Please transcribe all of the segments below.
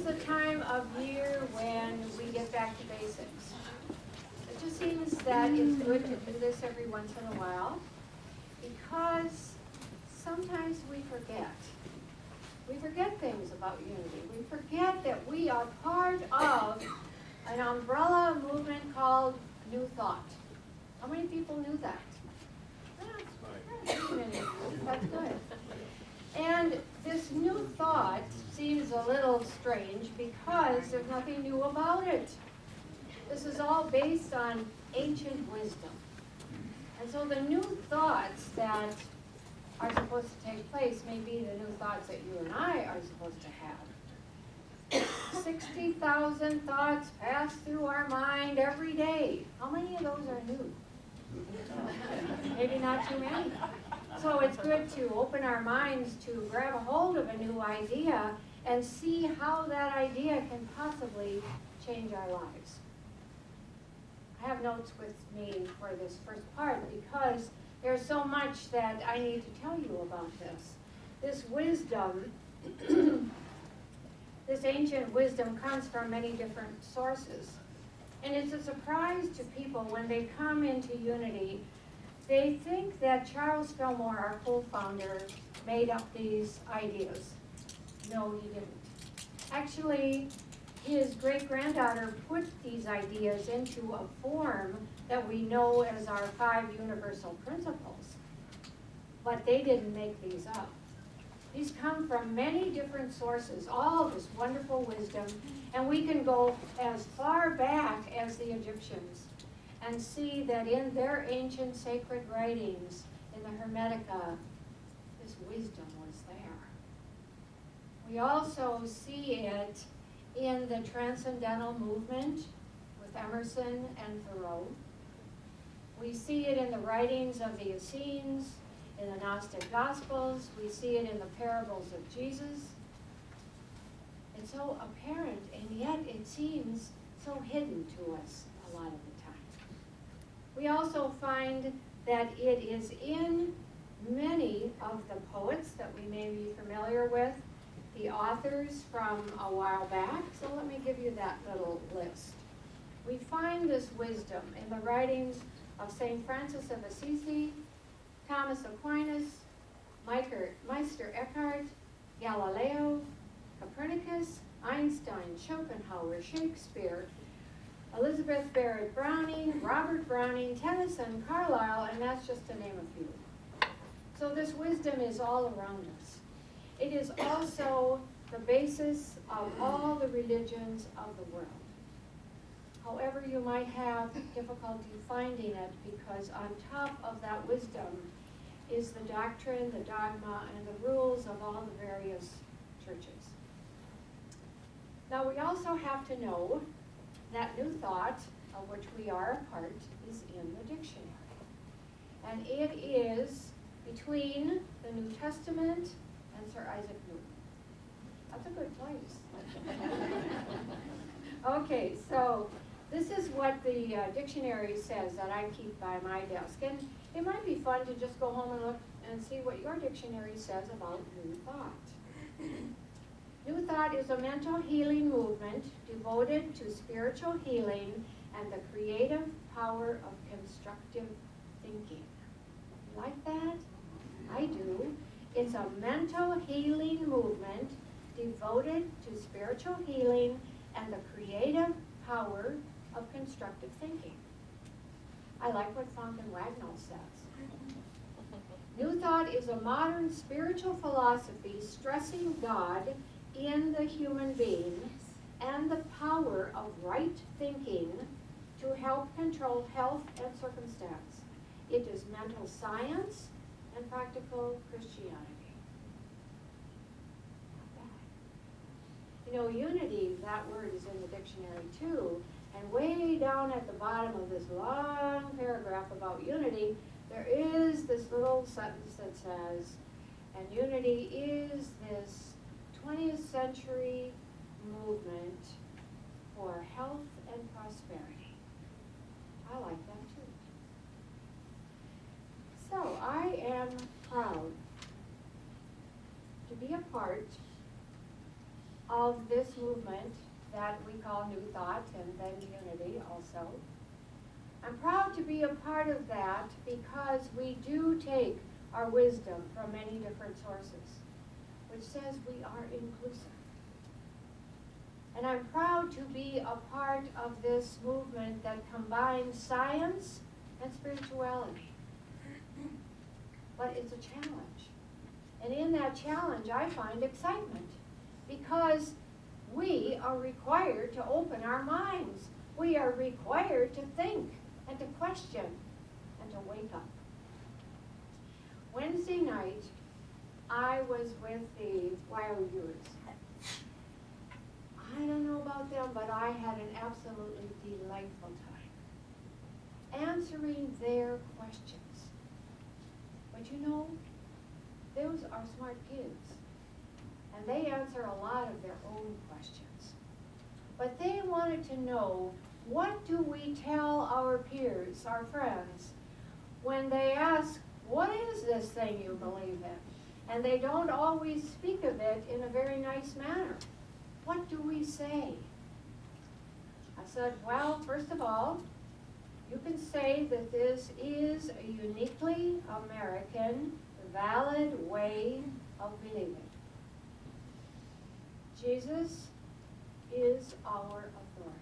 the time of year when we get back to basics. It just seems that it's good to do this every once in a while because sometimes we forget. We forget things about unity. We forget that we are part of an umbrella movement called New Thought. How many people knew that? That's good. And this New Thought seems a little strange because there's nothing new about it. This is all based on ancient wisdom. And so the new thoughts that are supposed to take place may be the new thoughts that you and I are supposed to have. 60,000 thoughts pass through our mind every day. How many of those are new? Maybe not too many. So it's good to open our minds to grab a hold of a new idea and see how that idea can possibly change our lives. I have notes with me for this first part because there's so much that I need to tell you about this. This wisdom, this ancient wisdom comes from many different sources. And it's a surprise to people when they come into Unity. They think that Charles Fillmore, our co-founder, made up these ideas. No, he didn't. Actually, his great-granddaughter put these ideas into a form that we know as our 5 universal principles. But they didn't make these up. These come from many different sources, all this wonderful wisdom, and we can go as far back as the Egyptians and see that in their ancient sacred writings, in the Hermetica, this wisdom was there. We also see it in the Transcendental Movement with Emerson and Thoreau. We see it in the writings of the Essenes, in the Gnostic Gospels. We see it in the parables of Jesus. It's so apparent, and yet it seems so hidden to us a lot of the time. We also find that it is in many of the poets that we may be familiar with, the authors from a while back. So let me give you that little list. We find this wisdom in the writings of St. Francis of Assisi, Thomas Aquinas, Meister Eckhart, Galileo, Copernicus, Einstein, Schopenhauer, Shakespeare, Elizabeth Barrett Browning, Robert Browning, Tennyson, Carlyle, and that's just to name a few. So this wisdom is all around us. It is also the basis of all the religions of the world. However, you might have difficulty finding it because on top of that wisdom is the doctrine, the dogma, and the rules of all the various churches. Now, we also have to know that New Thought, of which we are a part, is in the dictionary. And it is between the New Testament and Sir Isaac Newton. That's a good place. Okay, so this is what the dictionary says that I keep by my desk. And it might be fun to just go home and look and see what your dictionary says about New Thought. New Thought is a mental healing movement devoted to spiritual healing and the creative power of constructive thinking. You like that? I do. It's a mental healing movement devoted to spiritual healing and the creative power of constructive thinking. I like what Funk and Wagnall says. New Thought is a modern spiritual philosophy stressing God in the human being and the power of right thinking to help control health and circumstance. It is mental science and practical Christianity. You know, unity, that word is in the dictionary too, and way down at the bottom of this long paragraph about unity, there is this little sentence that says, and unity is this 20th century movement for health and prosperity. I like that too. So I am proud to be a part of this movement that we call New Thought and then Unity also. I'm proud to be a part of that because we do take our wisdom from many different sources, which says we are inclusive. And I'm proud to be a part of this movement that combines science and spirituality. But it's a challenge. And in that challenge, I find excitement because we are required to open our minds. We are required to think and to question and to wake up. Wednesday night, I was with the YOUs. I don't know about them, but I had an absolutely delightful time answering their questions. But you know, those are smart kids, and they answer a lot of their own questions. But they wanted to know, what do we tell our peers, our friends, when they ask, what is this thing you believe in? And they don't always speak of it in a very nice manner. What do we say? I said, well, first of all, you can say that this is a uniquely American, valid way of believing. Jesus is our authority.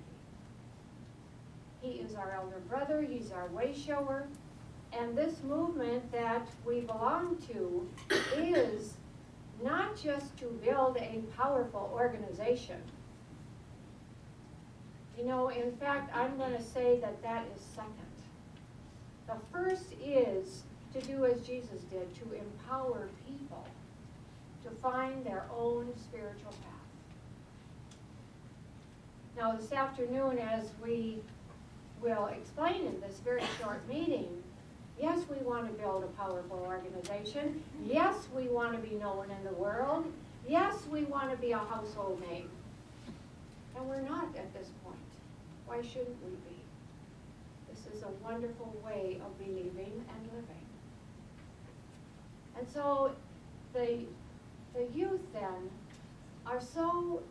He is our elder brother, he's our way shower, and this movement that we belong to is not just to build a powerful organization. You know, in fact, I'm going to say that that is second. The first is to do as Jesus did, to empower people to find their own spiritual path. Now, this afternoon, as we will explain in this very short meeting, yes, we want to build a powerful organization. Yes, we want to be known in the world. Yes, we want to be a household name. And we're not at this point. Why shouldn't we be? This is a wonderful way of believing and living. And so the youth then are so,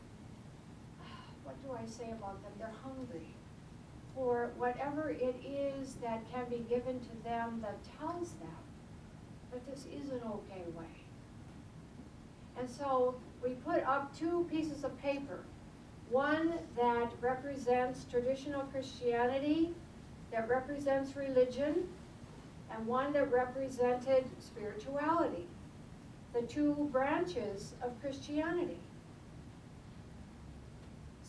what do I say about them? They're hungry for whatever it is that can be given to them that tells them that this is an okay way. And so we put up two pieces of paper. One that represents traditional Christianity, that represents religion, and one that represented spirituality, the two branches of Christianity.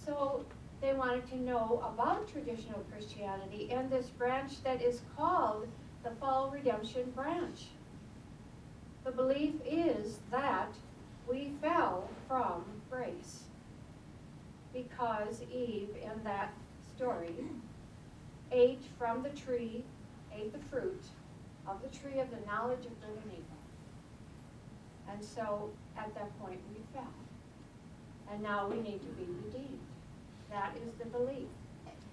So they wanted to know about traditional Christianity and this branch that is called the Fall Redemption Branch. The belief is that we fell from grace because Eve, in that story, ate from the tree, ate the fruit of the tree of the knowledge of good and evil. And so at that point we fell. And now we need to be redeemed. That is the belief.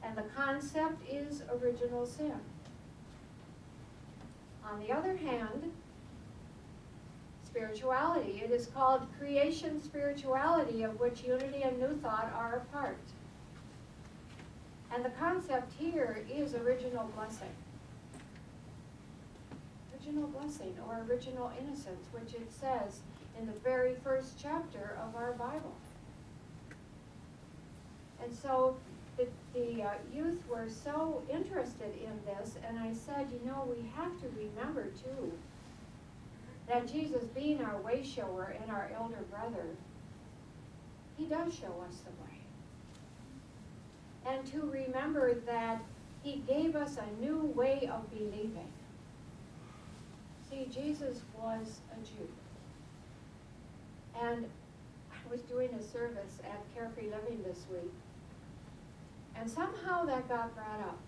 And the concept is original sin. On the other hand, spirituality, it is called creation spirituality, of which Unity and New Thought are a part. And the concept here is original blessing. Original blessing, or original innocence, which it says in the very first chapter of our Bible. And so the youth were so interested in this, and I said, you know, we have to remember too that Jesus, being our way shower and our elder brother, he does show us the way. And to remember that he gave us a new way of believing. See, Jesus was a Jew. And I was doing a service at Carefree Living this week, and somehow that got brought up.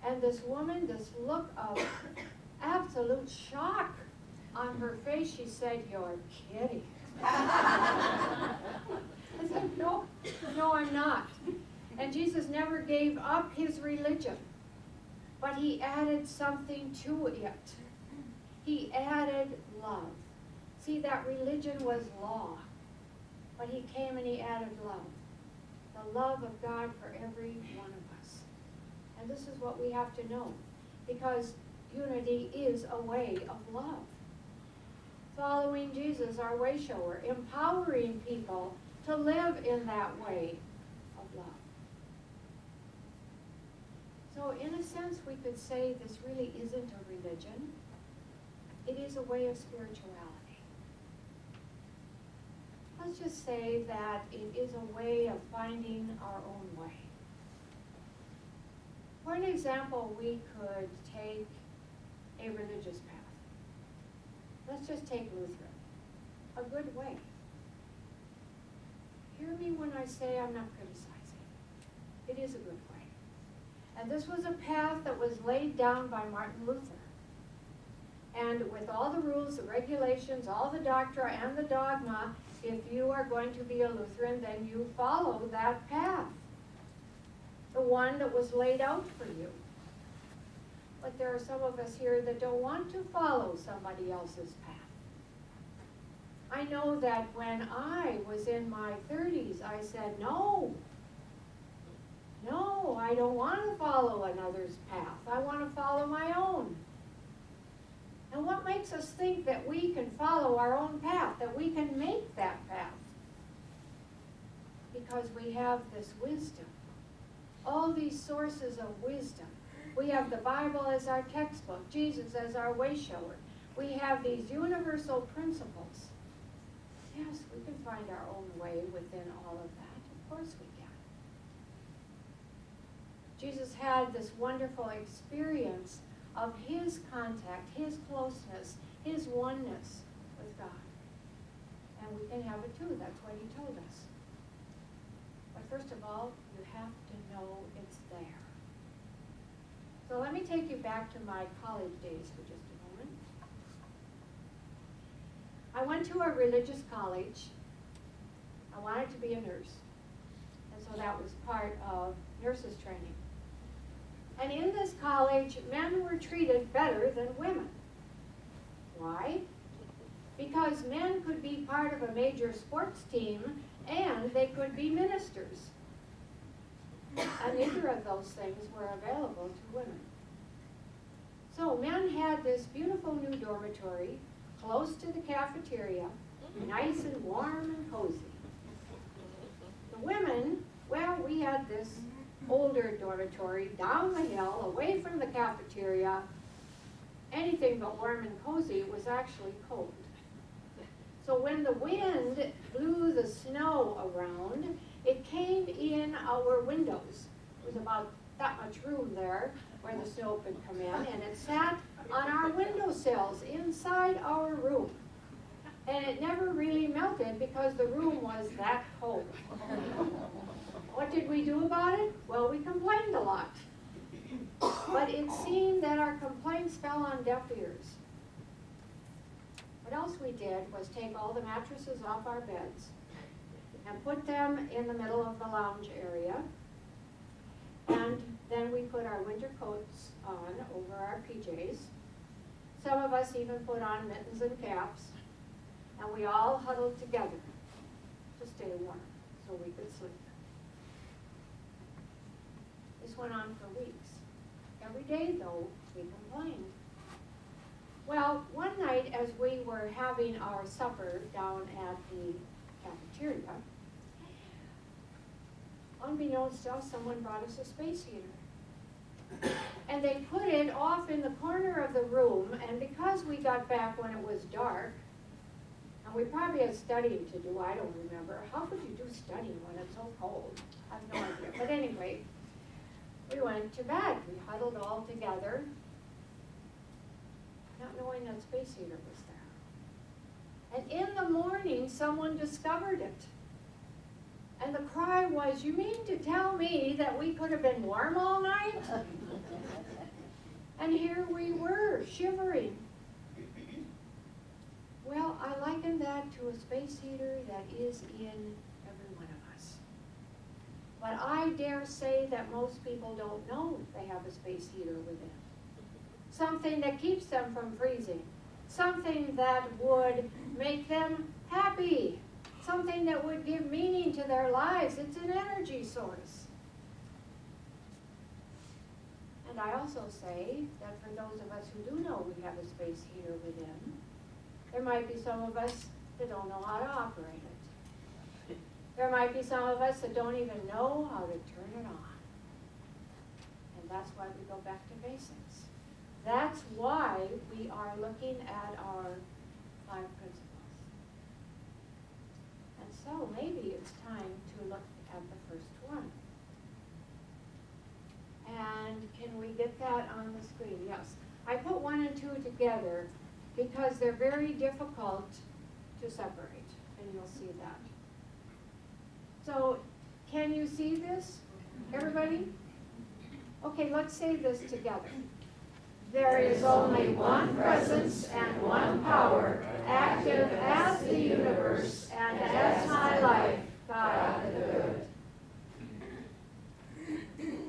And this woman, this look of absolute shock on her face, she said, "You're kidding." I said, no, I'm not. And Jesus never gave up his religion, but he added something to it. He added love. See, that religion was law. But he came and he added love. The love of God for every one of us. And this is what we have to know. Because unity is a way of love. Following Jesus, our way shower, empowering people to live in that way of love. So in a sense, we could say this really isn't a religion. It is a way of spirituality. Let's just say that it is a way of finding our own way. For an example, we could take a religious path. Let's just take Lutheran. A good way. Hear me when I say I'm not criticizing. It is a good way. And this was a path that was laid down by Martin Luther. And with all the rules, the regulations, all the doctrine and the dogma, if you are going to be a Lutheran, then you follow that path. The one that was laid out for you. But there are some of us here that don't want to follow somebody else's path. I know that when I was in my 30s, I said, no, I don't want to follow another's path. I want to follow my own. And what makes us think that we can follow our own path, that we can make that path? Because we have this wisdom. All these sources of wisdom. We have the Bible as our textbook, Jesus as our way shower. We have these universal principles. Yes, we can find our own way within all of that. Of course we can. Jesus had this wonderful experience of his contact, his closeness, his oneness with God. And we can have it too. That's what he told us. But first of all, you have to know it's there. So let me take you back to my college days for just a moment. I went to a religious college. I wanted to be a nurse. And so that was part of nurses training. And in this college, men were treated better than women. Why? Because men could be part of a major sports team and they could be ministers. And neither of those things were available to women. So men had this beautiful new dormitory close to the cafeteria, nice and warm and cozy. The women, well, we had this older dormitory down the hill, away from the cafeteria. Anything but warm and cozy. It was actually cold. So when the wind blew the snow around, it came in our windows. There was about that much room there where the snow could come in, and it sat on our windowsills inside our room. And it never really melted because the room was that cold. What did we do about it? Well, we complained a lot. But it seemed that our complaints fell on deaf ears. What else we did was take all the mattresses off our beds and put them in the middle of the lounge area. And then we put our winter coats on over our PJs. Some of us even put on mittens and caps. And we all huddled together to stay warm so we could sleep. This went on for weeks. Every day, though, we complained. Well, one night as we were having our supper down at the cafeteria, unbeknownst to us, someone brought us a space heater. And they put it off in the corner of the room, and because we got back when it was dark, and we probably had studying to do, I don't remember. How could you do studying when it's so cold? I have no idea. But anyway, we went to bed. We huddled all together, not knowing that space heater was there. And in the morning, someone discovered it. And the cry was, "You mean to tell me that we could have been warm all night?" And here we were, shivering. Well, I liken that to a space heater that is in every one of us. But I dare say that most people don't know they have a space heater within. Something that keeps them from freezing. Something that would make them happy. something that would give meaning to their lives. It's an energy source. And I also say that for those of us who do know we have a space heater within, there might be some of us that don't know how to operate it. There might be some of us that don't even know how to turn it on. And that's why we go back to basics. That's why we are looking at our 5 principles. And so maybe it's time to look at the first one. And can we get that on the screen? Yes. I put 1 and 2 together because they're very difficult to separate, and you'll see that. So, can you see this, everybody? Okay, let's say this together. There is only one presence and one power, active as the universe and as my life, God the Good.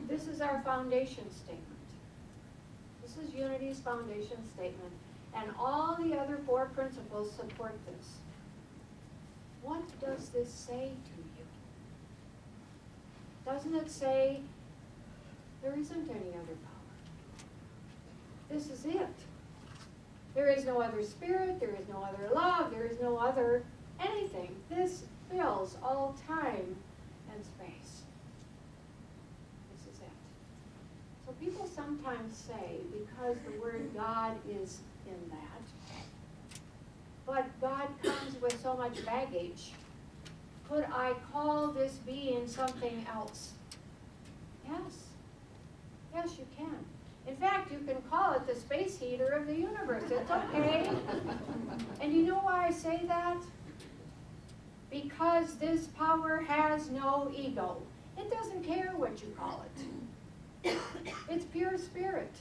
This is our foundation statement. This is Unity's foundation statement. And all the other 4 principles support this. What does this say to you? Doesn't it say there isn't any other power? This is it. There is no other spirit, there is no other love, there is no other anything. This fills all time and space. This is it. So people sometimes say, because the word God is in that, but God comes with so much baggage, could I call this being something else? Yes. Yes, you can. In fact, you can call it the space heater of the universe. It's okay. And you know why I say that? Because this power has no ego. It doesn't care what you call it. It's pure spirit.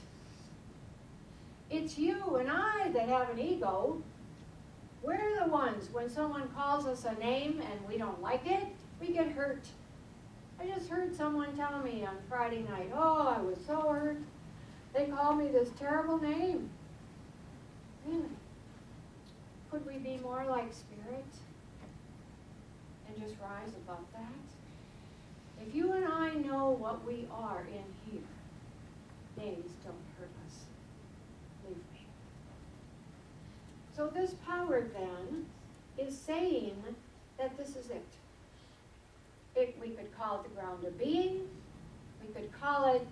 It's you and I that have an ego. We're the ones, when someone calls us a name and we don't like it, we get hurt. I just heard someone tell me on Friday night, oh, I was so hurt. They called me this terrible name. Really? Could we be more like spirit and just rise above that? If you and I know what we are in here, names don't hurt us. Believe me. So this power then is saying that this is it. We could call it the ground of being. We could call it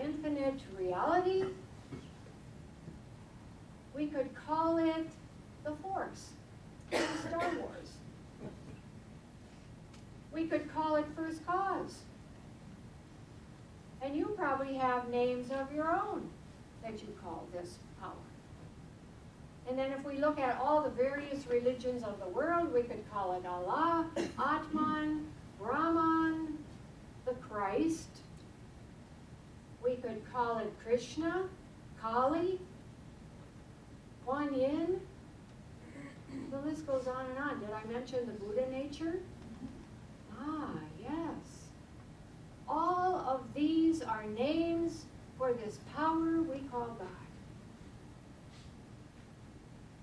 infinite reality. We could call it the Force in Star Wars. We could call it First Cause. And you probably have names of your own that you call this power. And then if we look at all the various religions of the world, we could call it Allah, Atman, Brahman, the Christ. We could call it Krishna, Kali, Kuan Yin. The list goes on and on. Did I mention the Buddha nature? Ah, yes. All of these are names for this power we call God.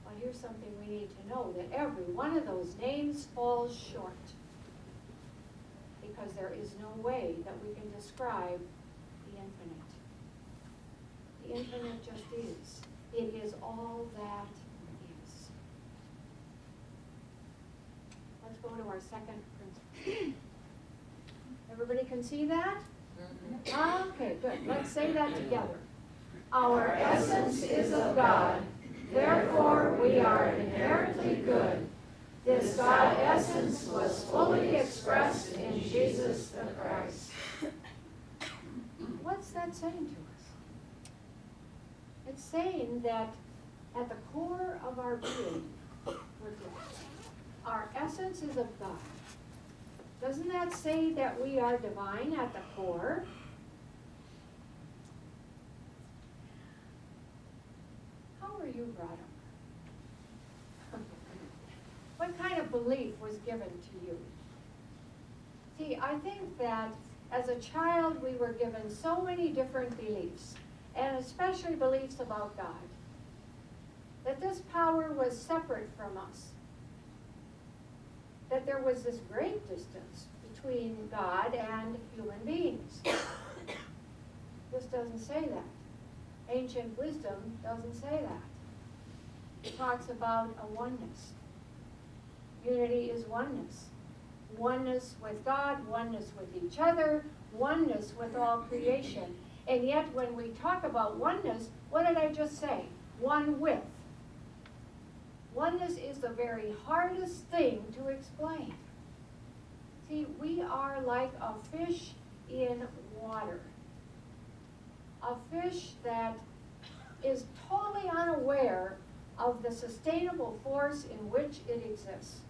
But here's something we need to know, that every one of those names falls short. Because there is no way that we can describe the infinite. The infinite just is. It is all that is. Let's go to our second principle. Everybody can see that? Okay, good. Let's say that together. Our essence is of God. Therefore, we are inherently good. This God essence was fully expressed in Jesus the Christ. What's that saying to us? It's saying that at the core of our being, we're good. Our essence is of God. Doesn't that say that we are divine at the core? How were you brought up? What kind of belief was given to you? See, I think that as a child we were given so many different beliefs, and especially beliefs about God, that this power was separate from us. that there was this great distance between God and human beings. This doesn't say that. Ancient wisdom doesn't say that. It talks about a oneness. Unity is oneness. Oneness with God, oneness with each other, oneness with all creation. And yet when we talk about oneness, what did I just say? One with. Oneness is the very hardest thing to explain. See, we are like a fish in water. A fish that is totally unaware of the sustainable force in which it exists.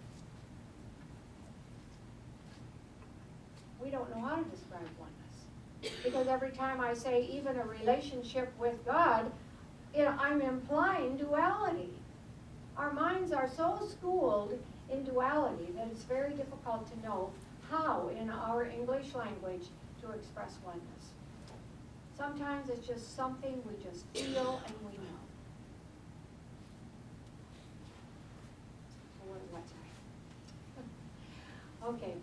We don't know how to describe oneness. Because every time I say even a relationship with God, I'm implying duality. Our minds are so schooled in duality that it's very difficult to know how in our English language to express oneness. Sometimes it's just something we just feel and we know. So what's I? Okay.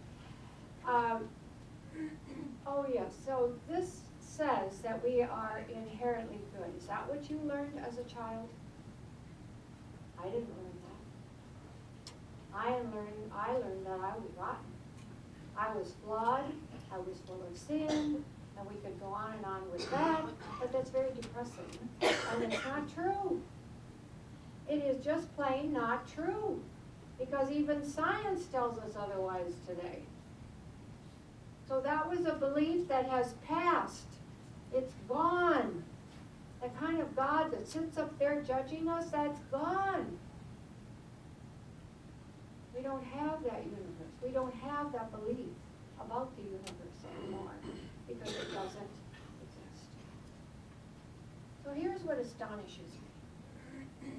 Oh yes, so this says that we are inherently good. Is that what you learned as a child? I didn't learn that. I learned that I was rotten. I was flawed, I was full of sin, and we could go on and on with that, but that's very depressing. And it's not true. It is just plain not true. Because even science tells us otherwise today. So that was a belief that has passed. It's gone. The kind of God that sits up there judging us, that's gone. We don't have that universe. We don't have that belief about the universe anymore because it doesn't exist. So here's what astonishes me.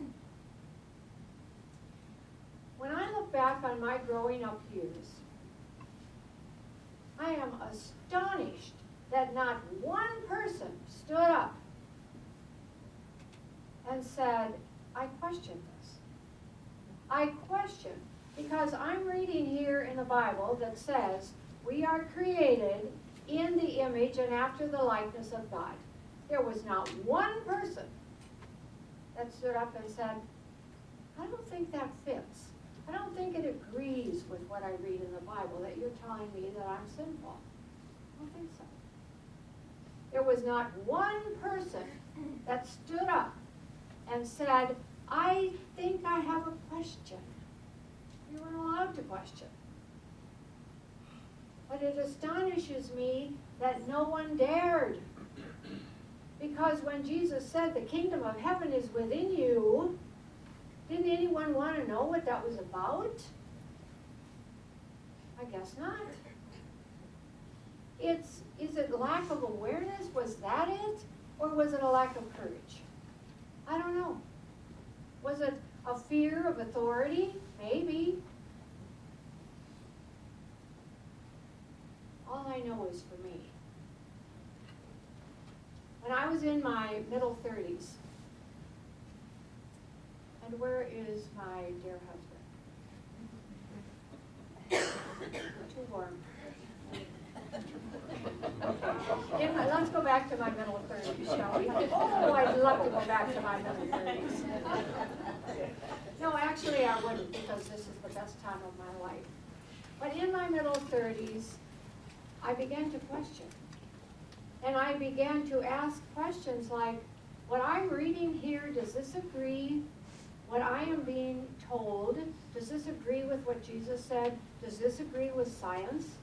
When I look back on my growing up years, I am astonished that not one person stood up and said, I question this. I question, because I'm reading here in the Bible that says we are created in the image and after the likeness of God. There was not one person that stood up and said, I don't think that fits. I don't think it agrees with what I read in the Bible, that you're telling me that I'm sinful. I don't think so. There was not one person that stood up and said, I think I have a question. You weren't allowed to question. But it astonishes me that no one dared. Because when Jesus said the kingdom of heaven is within you, didn't anyone want to know what that was about? I guess not. Is it lack of awareness? Was that it? Or was it a lack of courage? I don't know. Was it a fear of authority? Maybe. All I know is for me. When I was in my middle 30s, and where is my dear husband? Too warm. Okay. Let's go back to my middle 30s, shall we? Oh, I'd love to go back to my middle 30s. No, actually I wouldn't, because this is the best time of my life. But in my middle 30s, I began to question. And I began to ask questions like, what I'm reading here, does this agree? What I am being told, does this agree with what Jesus said? Does this agree with science?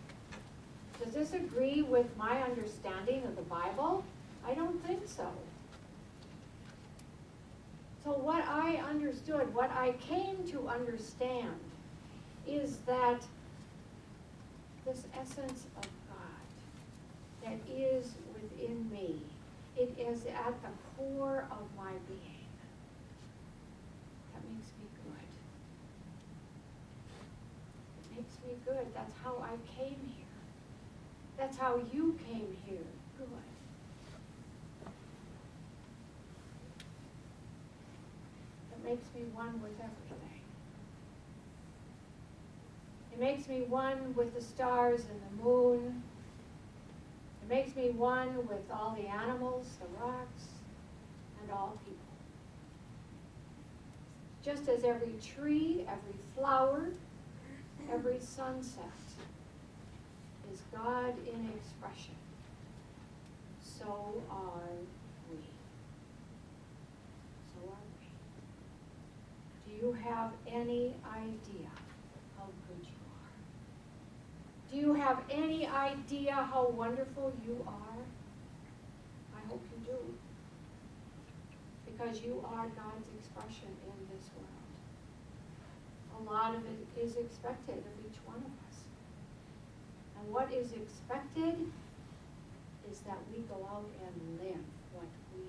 Does this agree with my understanding of the Bible? I don't think so. So what I understood, what I came to understand, is that this essence of God that is within me, it is at the core of my being. That makes me good. It makes me good. That's how I came here. That's how you came here. Good. It makes me one with everything. It makes me one with the stars and the moon. It makes me one with all the animals, the rocks, and all people. Just as every tree, every flower, every sunset is God in expression, so are we. So are we. Do you have any idea how good you are? Do you have any idea how wonderful you are? I hope you do. Because you are God's expression in this world. A lot of it is expected of each one of us. And what is expected is that we go out and live what we